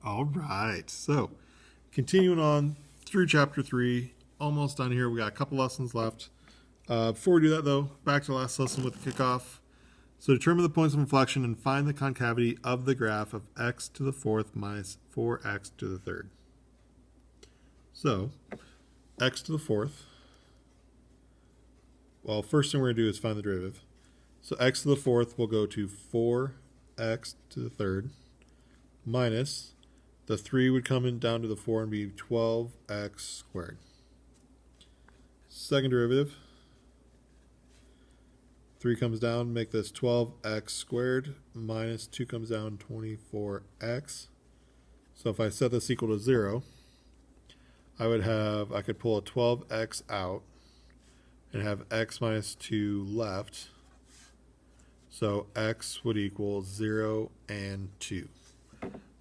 All right. So, continuing on through chapter 3, almost done here. We got a couple lessons left. Before we do that, though, back to the last lesson with the kickoff. So, determine the points of inflection and find the concavity of the graph of x to the fourth minus 4x to the third. So, x to the fourth. Well, first thing we're going to do is find the derivative. So, x to the fourth will go to 4x to the third minus the 3 would come in down to the 4 and be 12x squared. Second derivative, 3 comes down, make this 12x squared, minus 2 comes down, 24x. So if I set this equal to 0, I could pull a 12x out and have x minus 2 left. So x would equal 0 and 2.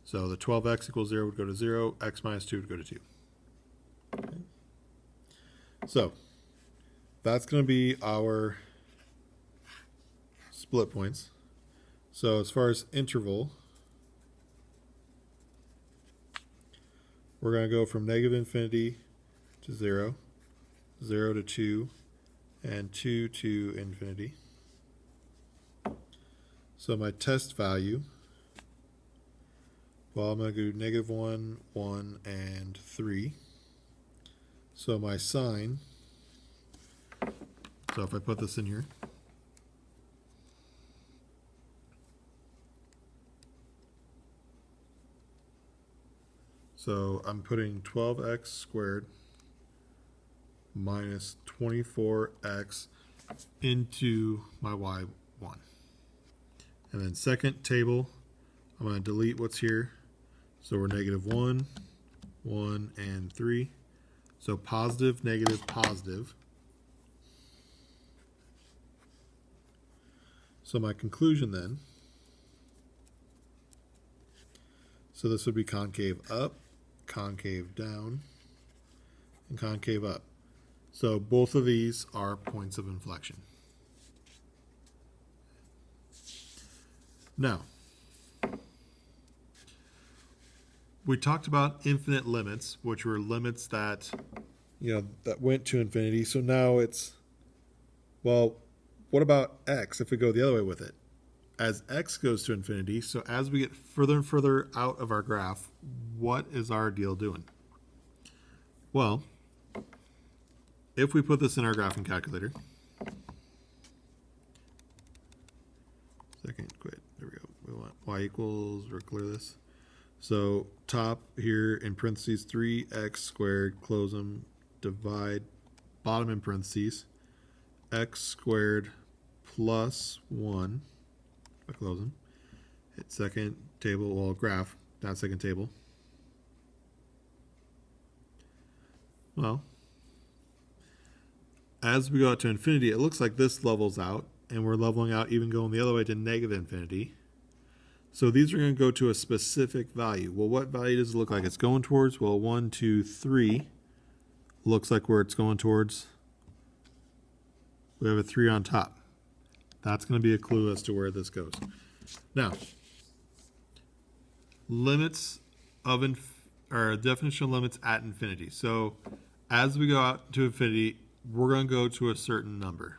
So the 12x equals 0 would go to 0, x minus 2 would go to 2. Okay. So that's going to be our split points. So as far as interval, we're going to go from negative infinity to 0, 0 to 2, and 2 to infinity. So my test value, well, I'm going to do negative 1, 1, and 3. So my sign, so if I put this in here, so I'm putting 12x squared minus 24x into my y1. And then second table, I'm going to delete what's here. So we're negative 1, 1, and 3. So positive, negative, positive. So my conclusion then, so this would be concave up, concave down, and concave up. So both of these are points of inflection. Now, we talked about infinite limits, which were limits that, that went to infinity. So now it's, well, what about x if we go the other way with it? As x goes to infinity, so as we get further and further out of our graph, what is our deal doing? Well, if we put this in our graphing calculator, second, quit, there we go. We want y equals, we'll clear this. So top here in parentheses 3x squared, close them, divide, bottom in parentheses, x squared plus 1, I close them, hit second table, well graph, not second table. Well, as we go out to infinity, it looks like this levels out, and we're leveling out even going the other way to negative infinity. So these are going to go to a specific value. Well, what value does it look like it's going towards? Well, 1, 2, 3 looks like where it's going towards. We have a 3 on top. That's going to be a clue as to where this goes. Now, limits of definition of limits at infinity. So as we go out to infinity, we're going to go to a certain number.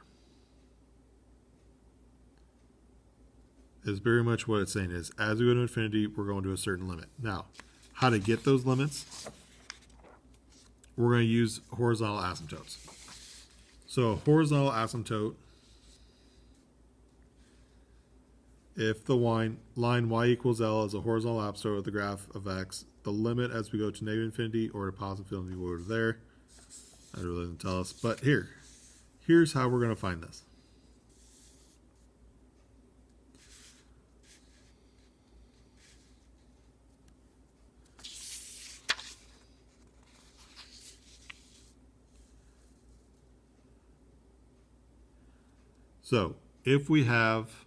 Is very much what it's saying is, as we go to infinity, we're going to a certain limit. Now, how to get those limits? We're going to use horizontal asymptotes. So a horizontal asymptote, if the line y equals L is a horizontal asymptote of the graph of x, the limit as we go to negative infinity or to positive infinity will go to there. That really doesn't tell us. But here's how we're going to find this. So if we have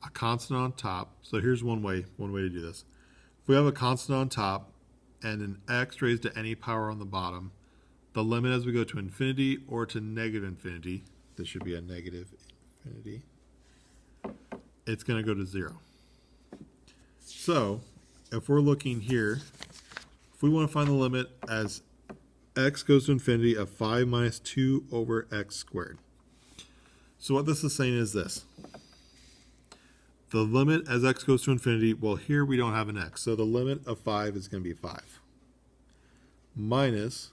a constant on top, so here's one way to do this. If we have a constant on top and an x raised to any power on the bottom, the limit as we go to infinity or to negative infinity, this should be a negative infinity, it's going to go to 0. So if we're looking here, if we want to find the limit as x goes to infinity of 5 minus 2 over x squared. So what this is saying is this. The limit as x goes to infinity, well, here we don't have an x, so the limit of 5 is going to be 5. Minus,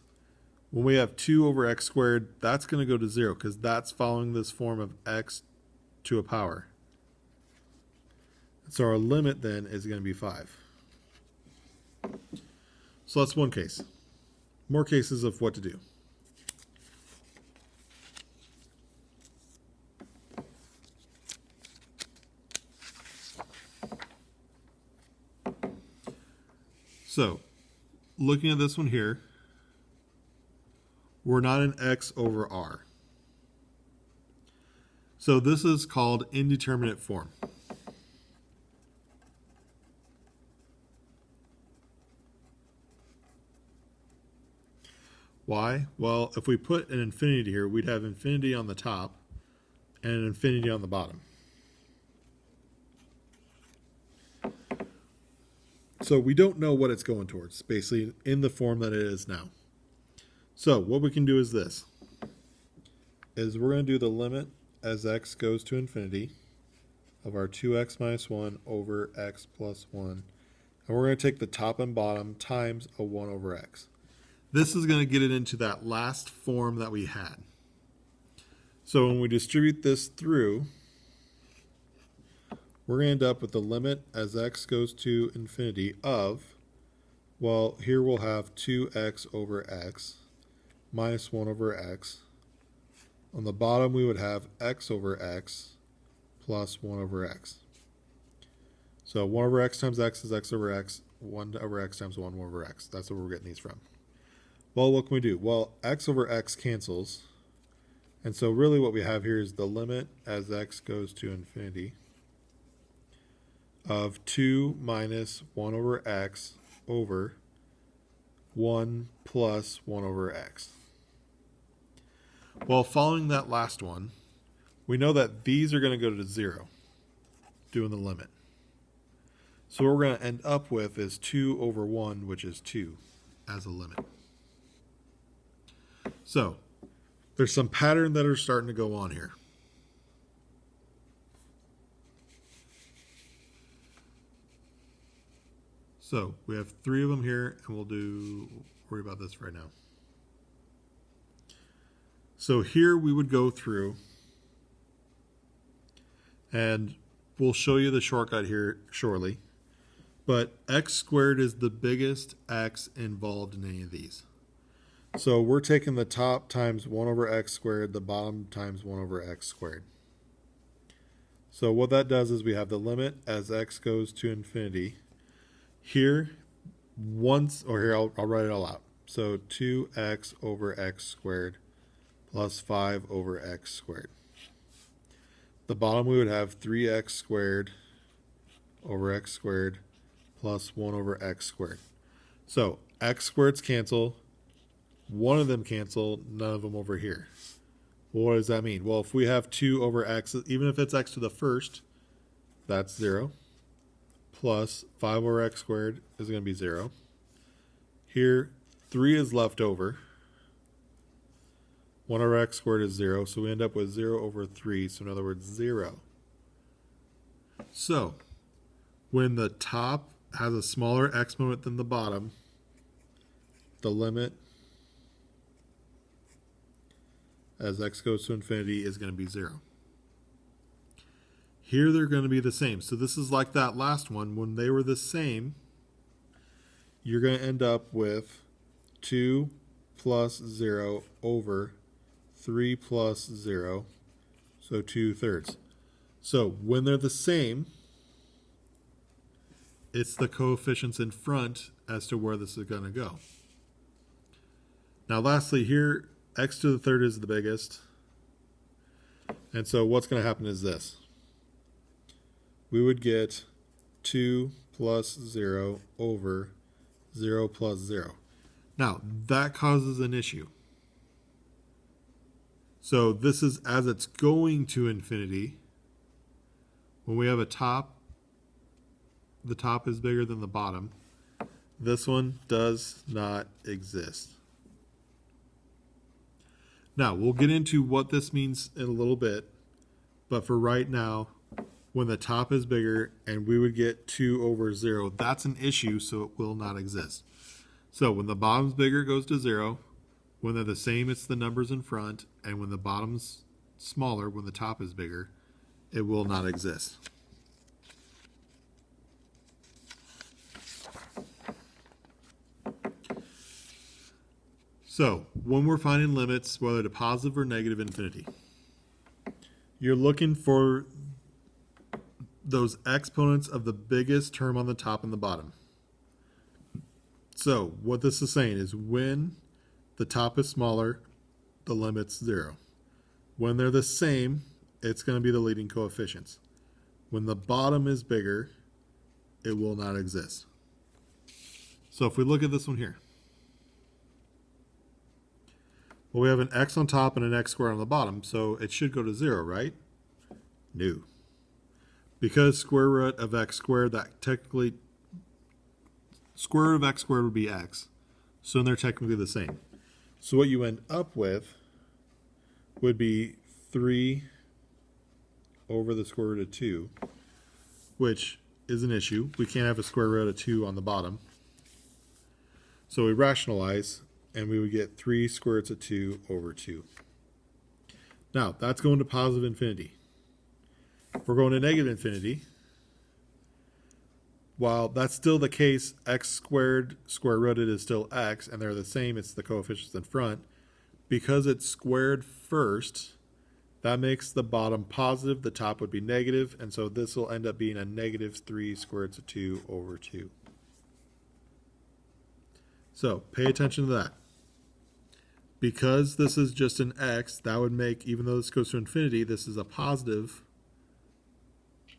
when we have 2 over x squared, that's going to go to 0 because that's following this form of x to a power. So our limit then is going to be 5. So that's one case. More cases of what to do. So, looking at this one here, we're not in x over r. So this is called indeterminate form. Why? Well, if we put an infinity here, we'd have infinity on the top and an infinity on the bottom. So we don't know what it's going towards, basically in the form that it is now. So what we can do is this, is we're going to do the limit as x goes to infinity of our 2x minus 1 over x plus 1. And we're going to take the top and bottom times a 1 over x. This is going to get it into that last form that we had. So when we distribute this through, we're going to end up with the limit as x goes to infinity of, well, here we'll have 2x over x minus 1 over x. On the bottom, we would have x over x plus 1 over x. So 1 over x times x is x over x. 1 over x times 1 over x. That's where we're getting these from. Well, what can we do? Well, x over x cancels. And so really what we have here is the limit as x goes to infinity of 2 minus 1 over x over 1 plus 1 over x. Well, following that last one, we know that these are going to go to 0, doing the limit. So what we're going to end up with is 2 over 1, which is 2, as a limit. So there's some pattern that are starting to go on here. So we have 3 of them here, and we'll worry about this right now. So here we would go through, and we'll show you the shortcut here shortly, but x squared is the biggest x involved in any of these. So we're taking the top times 1 over x squared, the bottom times 1 over x squared. So what that does is we have the limit as x goes to infinity. Here, I'll write it all out. So 2x over x squared plus 5 over x squared. The bottom we would have 3x squared over x squared plus 1 over x squared. So x squareds cancel. One of them cancel, none of them over here. Well, what does that mean? Well, if we have 2 over x, even if it's x to the first, that's 0. Plus 5 over x squared is going to be 0. Here, 3 is left over. 1 over x squared is 0, so we end up with 0 over 3, so in other words, 0. So, when the top has a smaller exponent than the bottom, the limit as x goes to infinity is going to be 0. Here they're going to be the same. So this is like that last one. When they were the same, you're going to end up with 2 plus 0 over 3 plus 0, so 2/3. So when they're the same, it's the coefficients in front as to where this is going to go. Now lastly here, x to the third is the biggest. And so what's going to happen is this. We would get 2 plus 0 over 0 plus 0. Now, that causes an issue. So this is as it's going to infinity. When we have a top the top is bigger than the bottom. This one does not exist. Now, we'll get into what this means in a little bit, but for right now, when the top is bigger and we would get 2 over 0, that's an issue, so it will not exist. So when the bottom's bigger, it goes to 0. When they're the same, it's the numbers in front. And when the bottom's smaller, when the top is bigger, it will not exist. So when we're finding limits, whether to positive or negative infinity, you're looking for those exponents of the biggest term on the top and the bottom. So what this is saying is when the top is smaller, the limit's 0. When they're the same, it's going to be the leading coefficients. When the bottom is bigger, it will not exist. So if we look at this one here, well, we have an x on top and an x squared on the bottom, so it should go to 0, right? No. Because square root of x squared, that technically, square root of x squared would be x. So they're technically the same. So what you end up with would be 3 over the square root of 2, which is an issue. We can't have a square root of 2 on the bottom. So we rationalize, and we would get 3 square roots of 2 over 2. Now, that's going to positive infinity. If we're going to negative infinity, while that's still the case, x squared square rooted is still x, and they're the same, it's the coefficients in front. Because it's squared first, that makes the bottom positive, the top would be negative, and so this will end up being a negative 3 square roots of 2 over 2. So pay attention to that. Because this is just an x, that would make, even though this goes to infinity, this is a positive,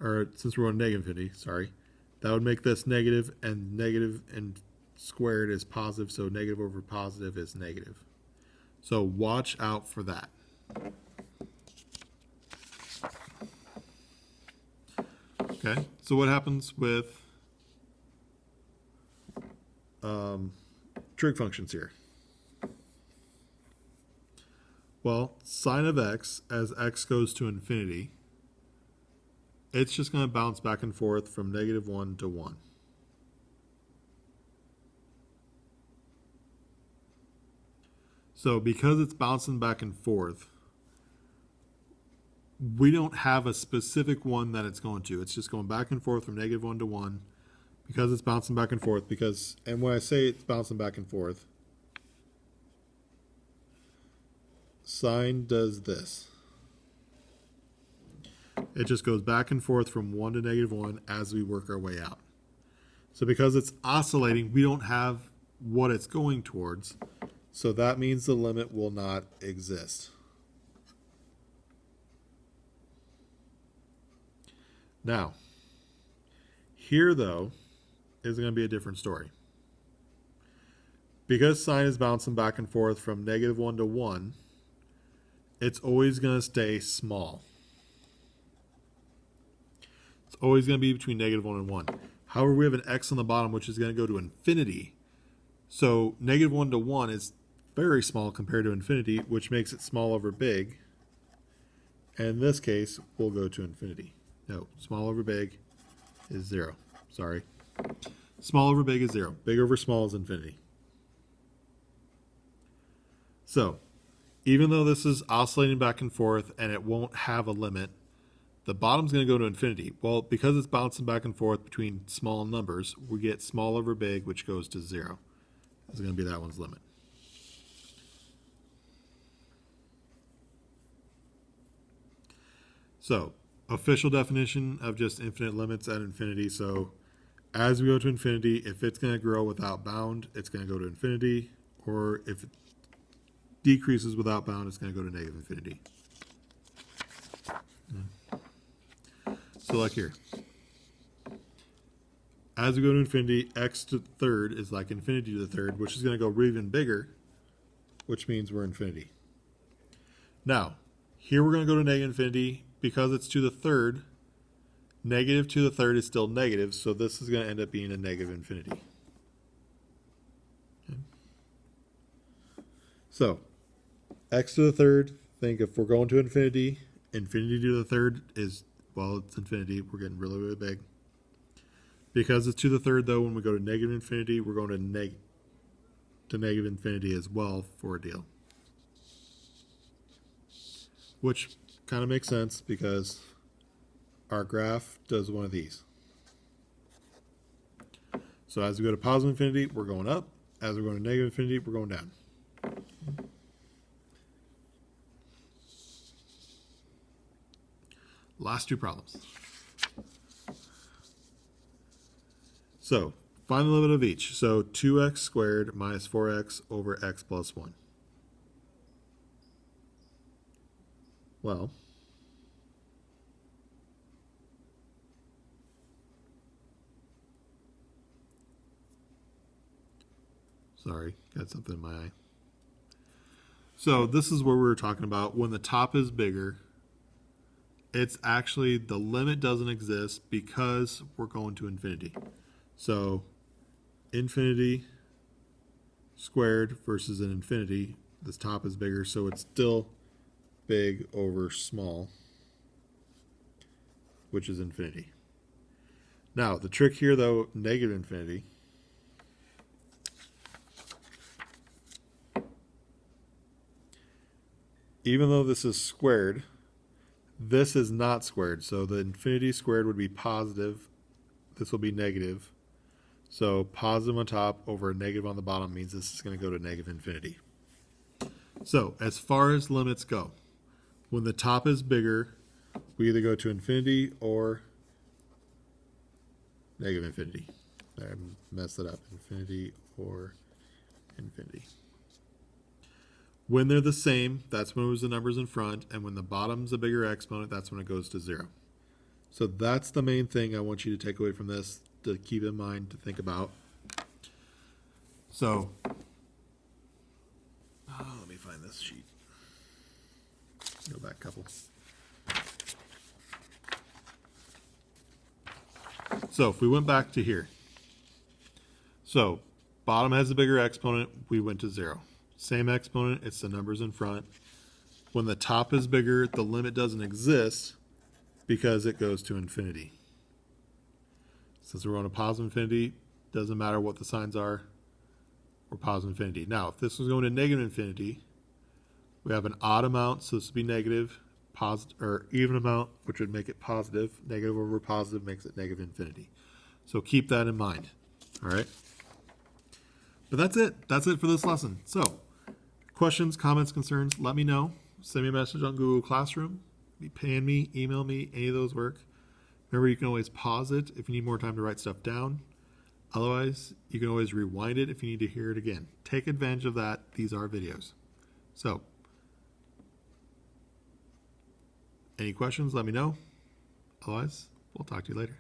or since we're on negative infinity, sorry, that would make this negative and squared is positive, so negative over positive is negative. So watch out for that. Okay, so what happens with trig functions here? Well, sine of x, as x goes to infinity, it's just going to bounce back and forth from negative 1 to 1. So because it's bouncing back and forth, we don't have a specific one that it's going to. It's just going back and forth from negative 1 to 1 because it's bouncing back and forth. And when I say it's bouncing back and forth, sine does this. It just goes back and forth from 1 to negative 1 as we work our way out. So because it's oscillating, we don't have what it's going towards. So that means the limit will not exist. Now, here though is going to be a different story. Because sine is bouncing back and forth from negative 1 to 1, it's always going to stay small. It's always going to be between negative 1 and 1. However, we have an x on the bottom, which is going to go to infinity. So negative 1 to 1 is very small compared to infinity, which makes it small over big. And in this case, we'll go to infinity. No, small over big is 0. Sorry. Small over big is 0. Big over small is infinity. So, even though this is oscillating back and forth and it won't have a limit, the bottom's going to go to infinity. Well, because it's bouncing back and forth between small numbers, we get small over big, which goes to 0. It's going to be that one's limit. So, official definition of just infinite limits at infinity. So, as we go to infinity, if it's going to grow without bound, it's going to go to infinity. Or if it decreases without bound, it's going to go to negative infinity. So like here, as we go to infinity, x to the third is like infinity to the third, which is going to go even bigger, which means we're infinity. Now, here we're going to go to negative infinity. Because it's to the third, Negative to the third is still negative, so this is going to end up being a negative infinity. Okay. So, x to the third, think if we're going to infinity, infinity to the third is, well, it's infinity. We're getting really, really big. Because it's to the third, though, when we go to negative infinity, we're going to negative infinity as well for a deal. Which kind of makes sense because our graph does one of these. So as we go to positive infinity, we're going up. As we're going to negative infinity, we're going down. Last two problems. So find the limit of each. So 2x squared minus 4x over x plus 1. Well, sorry, got something in my eye. So this is where we were talking about when the top is bigger, it's actually the limit doesn't exist because we're going to infinity. So infinity squared versus an infinity, this top is bigger, so it's still big over small, which is infinity. Now, the trick here, though, negative infinity, even though this is squared, this is not squared. So the infinity squared would be positive. This will be negative. So positive on top over a negative on the bottom means this is going to go to negative infinity. So as far as limits go, when the top is bigger, we either go to infinity or negative infinity. I messed it up. Infinity or infinity. When they're the same, that's when it was the numbers in front, and when the bottom's a bigger exponent, that's when it goes to 0. So that's the main thing I want you to take away from this, to keep in mind, to think about. So, let me find this sheet. Go back a couple. So if we went back to here, so bottom has a bigger exponent, we went to 0. Same exponent, it's the numbers in front. When the top is bigger, the limit doesn't exist because it goes to infinity. Since we're on a positive infinity, doesn't matter what the signs are, we're positive infinity. Now, if this was going to negative infinity, we have an odd amount, so this would be negative, positive, or even amount, which would make it positive. Negative over positive makes it negative infinity. So keep that in mind, all right? But that's it. That's it for this lesson. So, questions, comments, concerns, let me know. Send me a message on Google Classroom. Pan me, email me, any of those work. Remember, you can always pause it if you need more time to write stuff down. Otherwise, you can always rewind it if you need to hear it again. Take advantage of that. These are videos. So, any questions, let me know. Otherwise, we'll talk to you later.